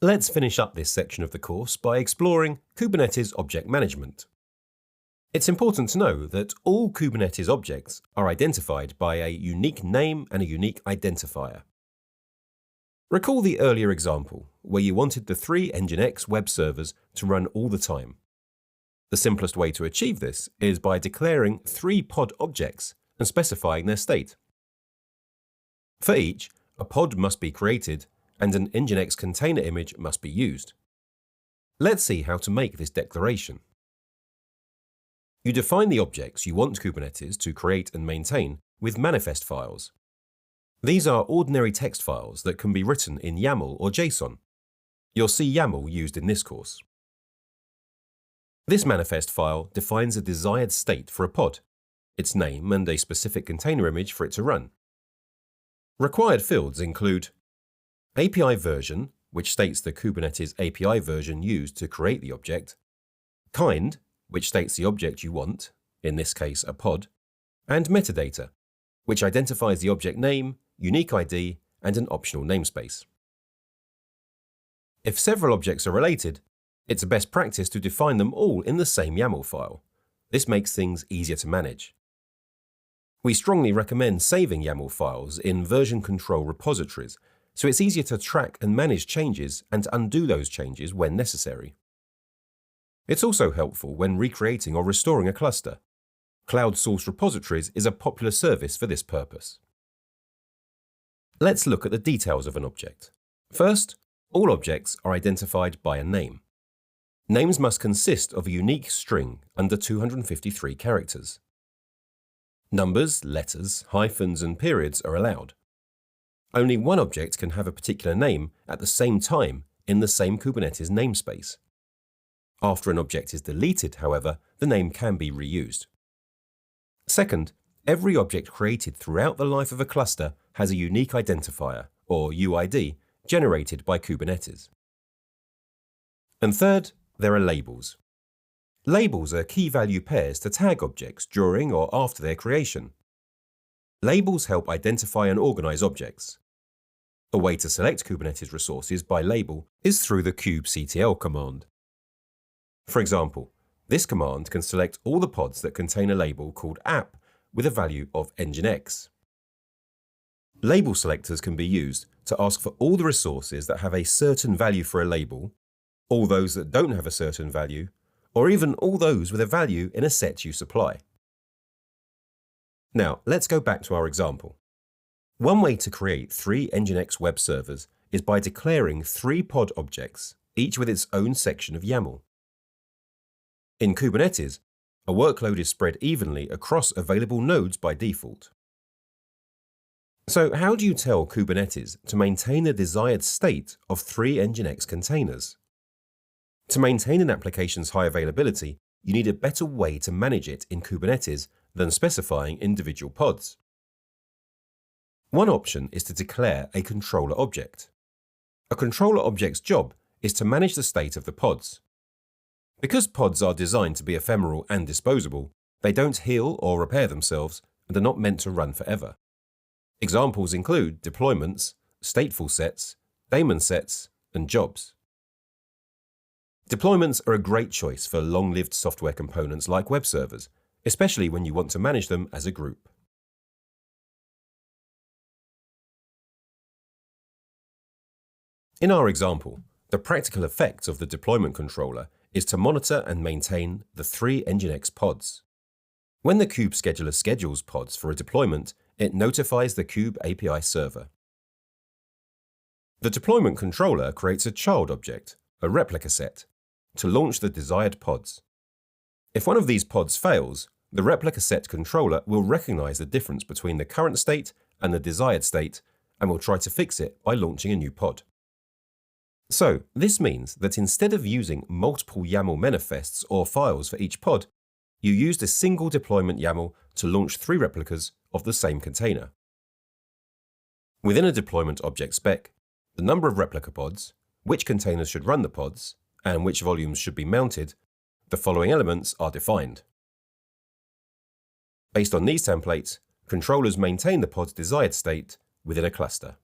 Let's finish up this section of the course by exploring Kubernetes Object Management. It's important to know that all Kubernetes objects are identified by a unique name and a unique identifier. Recall the earlier example where you wanted the 3 Nginx web servers to run all the time. The simplest way to achieve this is by declaring 3 pod objects and specifying their state. For each, a pod must be created and an Nginx container image must be used. Let's see how to make this declaration. You define the objects you want Kubernetes to create and maintain with manifest files. These are ordinary text files that can be written in YAML or JSON. You'll see YAML used in this course. This manifest file defines a desired state for a pod, its name and a specific container image for it to run. Required fields include API version, which states the Kubernetes API version used to create the object, kind, which states the object you want, in this case a pod, and metadata, which identifies the object name, unique ID, and an optional namespace. If several objects are related, it's a best practice to define them all in the same YAML file. This makes things easier to manage. We strongly recommend saving YAML files in version control repositories, so it's easier to track and manage changes and undo those changes when necessary. It's also helpful when recreating or restoring a cluster. Cloud source repositories is a popular service for this purpose. Let's look at the details of an object. First, all objects are identified by a name. Names must consist of a unique string under 253 characters. Numbers, letters, hyphens, and periods are allowed. Only one object can have a particular name at the same time in the same Kubernetes namespace. After an object is deleted, however, the name can be reused. Second, every object created throughout the life of a cluster has a unique identifier, or UID, generated by Kubernetes. And third, there are labels. Labels are key value pairs to tag objects during or after their creation. Labels help identify and organize objects. A way to select Kubernetes resources by label is through the kubectl command. For example, this command can select all the pods that contain a label called app with a value of Nginx. Label selectors can be used to ask for all the resources that have a certain value for a label, all those that don't have a certain value, or even all those with a value in a set you supply. Now, let's go back to our example. One way to create 3 Nginx web servers is by declaring 3 pod objects, each with its own section of YAML. In Kubernetes, a workload is spread evenly across available nodes by default. So how do you tell Kubernetes to maintain the desired state of 3 Nginx containers? To maintain an application's high availability, you need a better way to manage it in Kubernetes than specifying individual pods. One option is to declare a controller object. A controller object's job is to manage the state of the pods. Because pods are designed to be ephemeral and disposable, they don't heal or repair themselves and are not meant to run forever. Examples include deployments, stateful sets, daemon sets, and jobs. Deployments are a great choice for long-lived software components like web servers, especially when you want to manage them as a group. In our example, the practical effect of the deployment controller is to monitor and maintain the 3 Nginx pods. When the kube scheduler schedules pods for a deployment, it notifies the kube API server. The deployment controller creates a child object, a replica set, to launch the desired pods. If one of these pods fails, the replica set controller will recognize the difference between the current state and the desired state and will try to fix it by launching a new pod. So, this means that instead of using multiple YAML manifests or files for each pod, you used a single deployment YAML to launch 3 replicas of the same container. Within a deployment object spec, the number of replica pods, which containers should run the pods, and which volumes should be mounted, the following elements are defined. Based on these templates, controllers maintain the pod's desired state within a cluster.